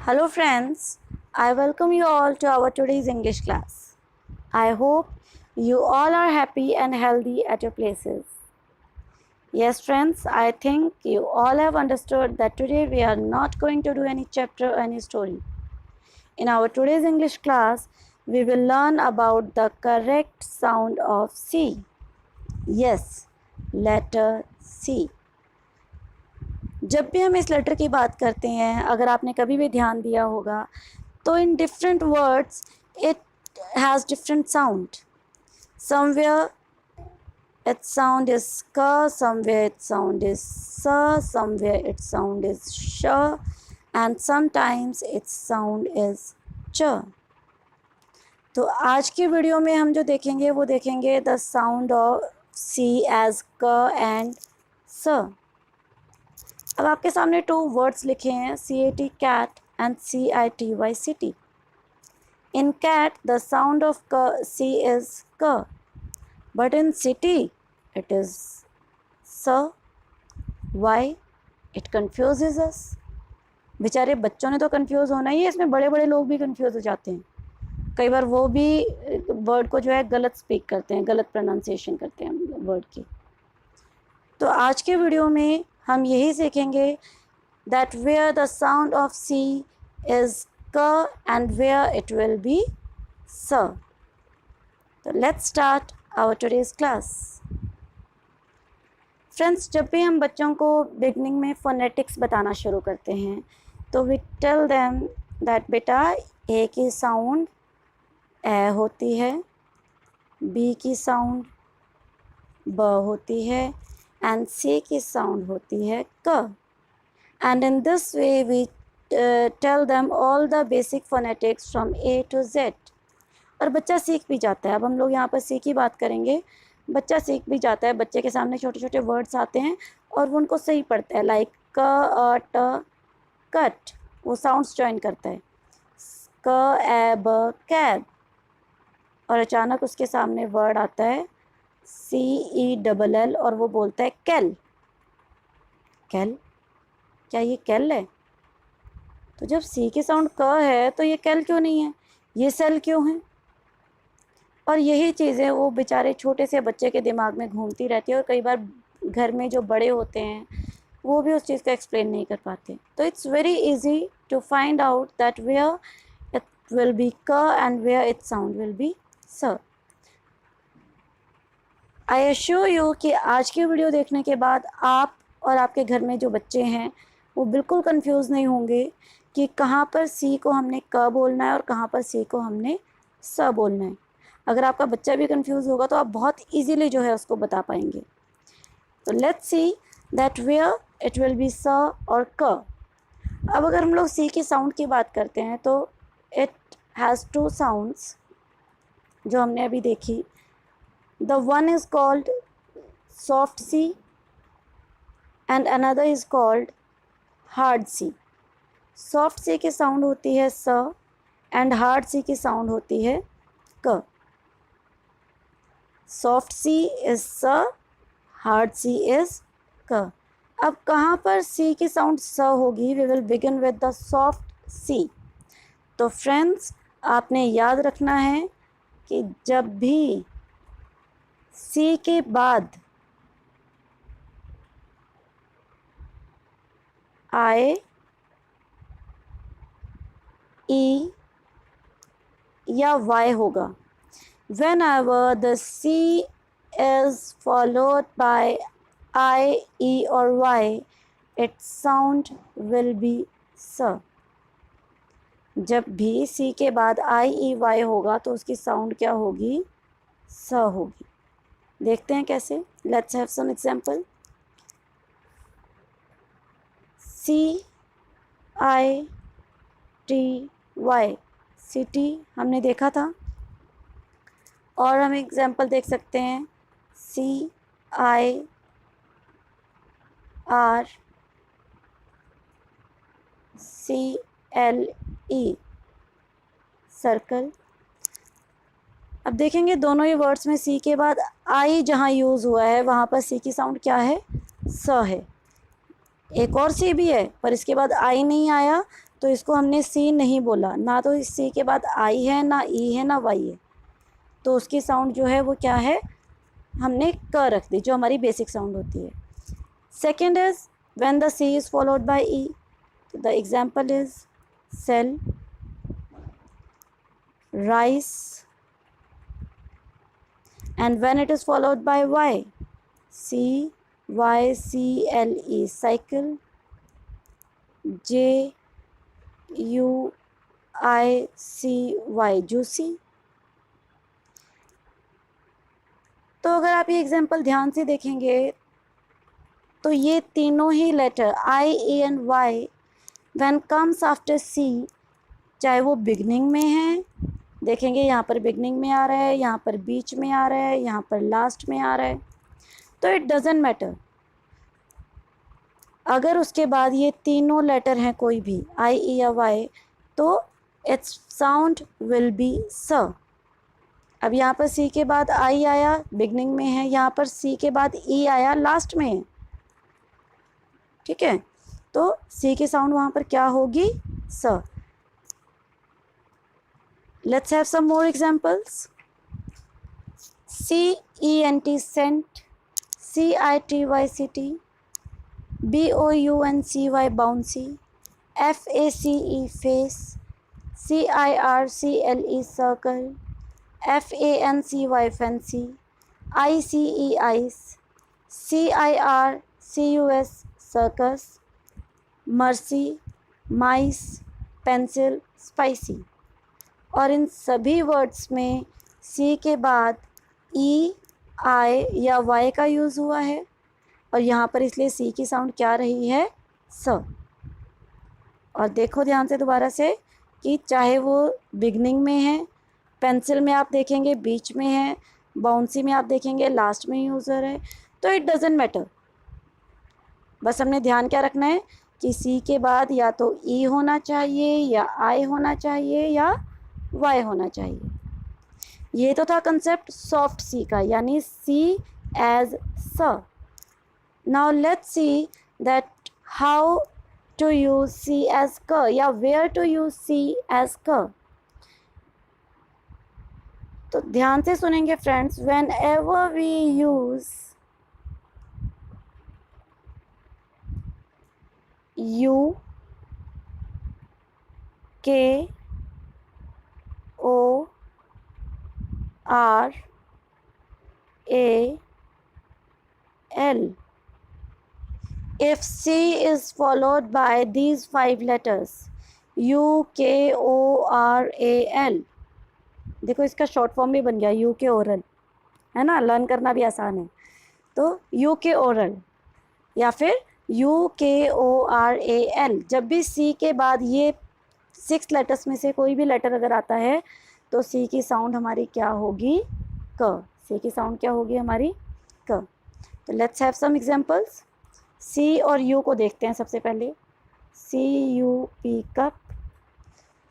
Hello friends, I welcome you all to our today's English class. I hope you all are happy and healthy at your places. Yes friends, I think you all have understood that today we are not going to do any chapter or any story. In our today's English class, we will learn about the correct sound of C. Yes, letter C. जब भी हम इस letter की बात करते हैं, अगर आपने कभी भी ध्यान दिया होगा, तो in different words it has different sound. Somewhere its sound is ka, somewhere its sound is sa, somewhere its sound is sh, and sometimes its sound is ch. तो आज की वीडियो में हम जो देखेंगे वो देखेंगे the sound of C as क एंड स. अब आपके सामने टू वर्ड्स लिखे हैं, CAT cat and CITY city. In cat, the sound of C is k, but in city, it is s. Why? It confuses us. बेचारे बच्चों ने तो कंफ्यूज होना ही है, इसमें बड़े बड़े लोग भी कंफ्यूज हो जाते हैं. कई बार वो भी वर्ड को जो है गलत स्पीक करते हैं, गलत प्रोनाउंसिएशन करते हैं वर्ड की. तो आज के वीडियो में हम यही सीखेंगे that where the sound of C is k and where it will be s. So let's start our today's class. Friends, जब भी हम बच्चों को बिगनिंग में फोनेटिक्स बताना शुरू करते हैं तो we tell them that बेटा A की साउंड ए होती है, B की साउंड ब होती है and C की साउंड होती है क. And in this way we tell them all the basic phonetics from A to Z. और बच्चा सीख भी जाता है. अब हम लोग यहाँ पर सी की बात करेंगे. बच्चा सीख भी जाता है, बच्चे के सामने छोटे छोटे वर्ड्स आते हैं और वो उनको सही पढ़ता है. लाइक क अ ट कट, वो साउंड्स ज्वाइन करता है. क ए ब कैब, और अचानक उसके सामने वर्ड आता है CELL और वो बोलता है कैल. कैल, क्या ये कैल है? तो जब सी की साउंड क है तो ये कैल क्यों नहीं है, ये सेल क्यों है? और यही चीज़ें वो बेचारे छोटे से बच्चे के दिमाग में घूमती रहती है और कई बार घर में जो बड़े होते हैं वो भी उस चीज़ को एक्सप्लेन नहीं कर पाते. तो it's very easy to find out that where it will be क and where it sound will be स. आई एश्योर यू कि आज की वीडियो देखने के बाद आप और आपके घर में जो बच्चे हैं वो बिल्कुल कंफ्यूज नहीं होंगे कि कहाँ पर सी को हमने क बोलना है और कहाँ पर सी को हमने स बोलना है. अगर आपका बच्चा भी कंफ्यूज होगा तो आप बहुत इजीली जो है उसको बता पाएंगे. तो let's see that where it will be स और क. अब अगर हम लोग सी की साउंड की बात करते हैं तो इट हैज़ टू साउंड्स जो हमने अभी देखी. The one is called soft C and another is called hard C. Soft C की साउंड होती है स एंड हार्ड सी की साउंड होती है क. सॉफ्ट सी इज स, हार्ड सी इज क. अब कहाँ पर सी की साउंड स होगी? We will begin with the soft C. तो फ्रेंड्स, आपने याद रखना है कि जब भी सी के बाद आए ई या वाई होगा, whenever the C is followed by I, E or Y, its sound will be S. जब भी C के बाद I, E, Y होगा तो उसकी साउंड क्या होगी? स होगी. देखते हैं कैसे. Let's have some example. CITY, city हमने देखा था. और हम एग्जाम्पल देख सकते हैं CIRCLE, सर्कल. अब देखेंगे दोनों ही वर्ड्स में सी के बाद आई जहाँ यूज़ हुआ है वहाँ पर सी की साउंड क्या है? स है. एक और सी भी है पर इसके बाद आई नहीं आया तो इसको हमने सी नहीं बोला, ना तो इस सी के बाद आई है, ना ई है, ना वाई है, तो उसकी साउंड जो है वो क्या है, हमने क रख दी, जो हमारी बेसिक साउंड होती है। Second is when the C is followed by E, the example is cell, rice, and when it is followed by y, c y c l e, cycle, j u i c y, juicy। तो अगर आप ये example ध्यान से देखेंगे तो ये तीनों ही letter I A and Y when comes after C, चाहे वो बिगनिंग में है, देखेंगे यहाँ पर बिगनिंग में आ रहा है, यहाँ पर बीच में आ रहा है, यहाँ पर लास्ट में आ रहा है, तो इट डजेंट मैटर। अगर उसके बाद ये तीनों लेटर हैं कोई भी आई ई या वाई, तो इट्स साउंड विल बी स। अब यहाँ पर सी के बाद आई आया बिगनिंग में है, यहाँ पर सी के बाद ई आया लास्ट में है, ठीक है, तो सी की साउंड वहाँ पर क्या होगी, स। Let's have some more examples. CENT, scent, CITYCT, BOUNCY, bouncy, FACE, face, CIRCLE, circle, FANCY, fancy, ICE, ice, CIRCUS, circus, mercy, mice, pencil, spicy। और इन सभी वर्ड्स में सी के बाद ई, आई या वाई का यूज़ हुआ है, और यहाँ पर इसलिए सी की साउंड क्या रही है, स। और देखो ध्यान से दोबारा से कि चाहे वो बिगनिंग में है, पेंसिल में आप देखेंगे बीच में है, बाउंसी में आप देखेंगे लास्ट में यूज़र है, तो इट डजेंट मैटर। बस हमने ध्यान क्या रखना है कि सी के बाद या तो ई होना चाहिए, या आई होना चाहिए, या वाई होना चाहिए। ये तो था कंसेप्ट सॉफ्ट सी का, यानी सी एज स। Now let's see that how to use C as क, या where to use C as क। तो ध्यान से सुनेंगे friends, whenever we use U, K, O R A L, if C is followed by these 5 letters U K O R A L, देखो इसका short form भी बन गया यू के ओरल, है ना, लर्न करना भी आसान है। तो यू के ओरल या फिर यू के ओ आर ए एल, जब भी सी के बाद ये 6 लेटर्स में से कोई भी लेटर अगर आता है तो सी की साउंड हमारी क्या होगी, क। सी की साउंड क्या होगी हमारी, क। तो let's have some examples. C और यू को देखते हैं सबसे पहले। C U P cup,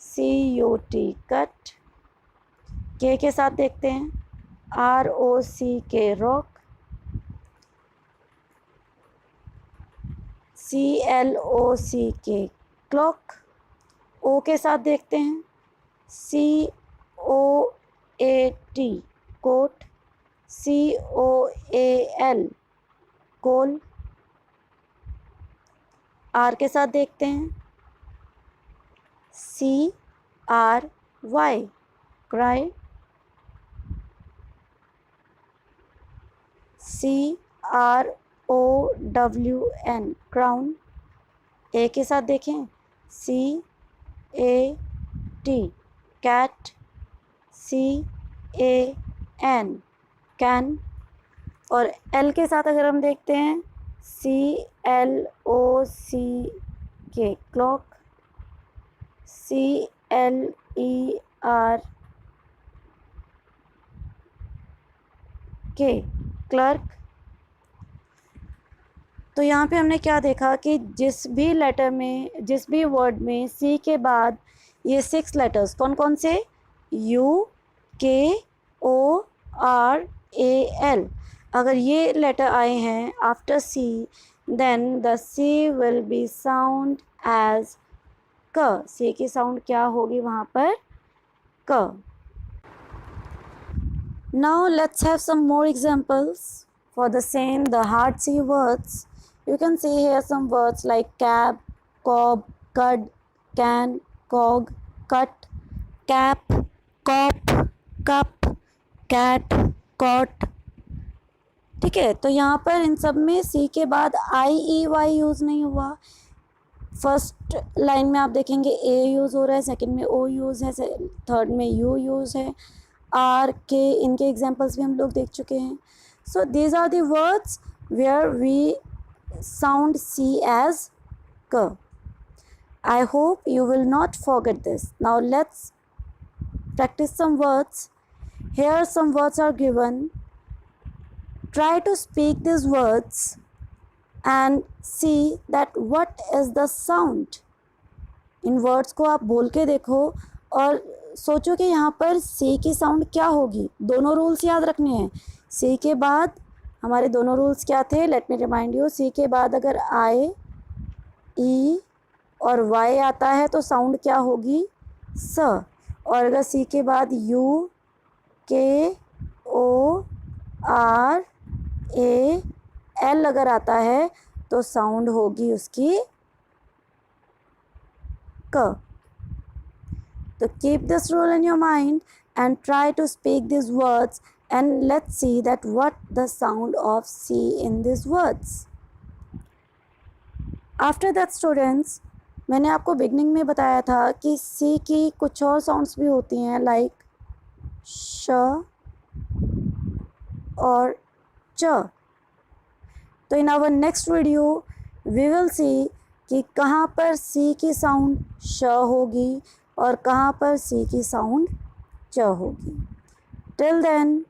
C U T cut. के साथ देखते हैं, R O C K rock, CLOC K clock. O के साथ देखते हैं, COAT coat, COAL coal. R के साथ देखते हैं, CRY cry, CROWN crown. A के साथ देखें, CAT कैट, CAN कैन। और एल के साथ अगर हम देखते हैं, CLOC के क्लॉक, CLER के क्लर्क। तो यहाँ पे हमने क्या देखा कि जिस भी लेटर में, जिस भी वर्ड में सी के बाद ये 6 लेटर्स कौन कौन से, यू के ओ आर ए एल, अगर ये लेटर आए हैं after C, then the C will be sound as क, सी की साउंड क्या होगी वहाँ पर? क. Now let's have some more examples for the same, the hard C words. You can see here some words like cab, cob, cud, can, cog, cut, cap, cop, cup, cat, cot. ठीक है, तो यहाँ पर इन सब में सी के बाद IEY use नहीं हुआ. फर्स्ट लाइन में आप देखेंगे ए यूज़ हो रहा है, सेकंड में ओ यूज़ है, थर्ड में यू यूज़ है, आर के, इनके एग्जाम्पल्स भी हम लोग देख चुके हैं. So these are the words where we sound C as क. I hope you will not forget this. Now let's practice some words. Here some words are given. Try to speak these words and see that what is the sound. In words को आप बोल के देखो और सोचो कि यहाँ पर सी की साउंड क्या होगी. दोनों रूल्स याद रखने हैं. सी के बाद हमारे दोनों रूल्स क्या थे? Let me remind you. C के बाद अगर आई, ई और वाई आता है तो साउंड क्या होगी? स. और अगर सी के बाद यू, के, ओ, आर, ए, एल अगर आता है तो साउंड होगी उसकी क. तो keep this rule in your mind and try to speak these words and let's see that what the sound of C in these words. After that students, मैंने आपको बिगनिंग में बताया था कि C की कुछ और साउंड्स भी होती हैं लाइक श और च. तो in our next video we will see कि कहाँ पर C की साउंड श होगी और कहाँ पर सी की साउंड च होगी. Till then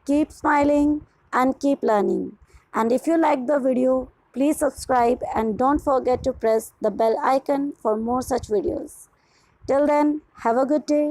keep smiling and keep learning. And if you like the video, please subscribe and don't forget to press the bell icon for more such videos. Till then, have a good day.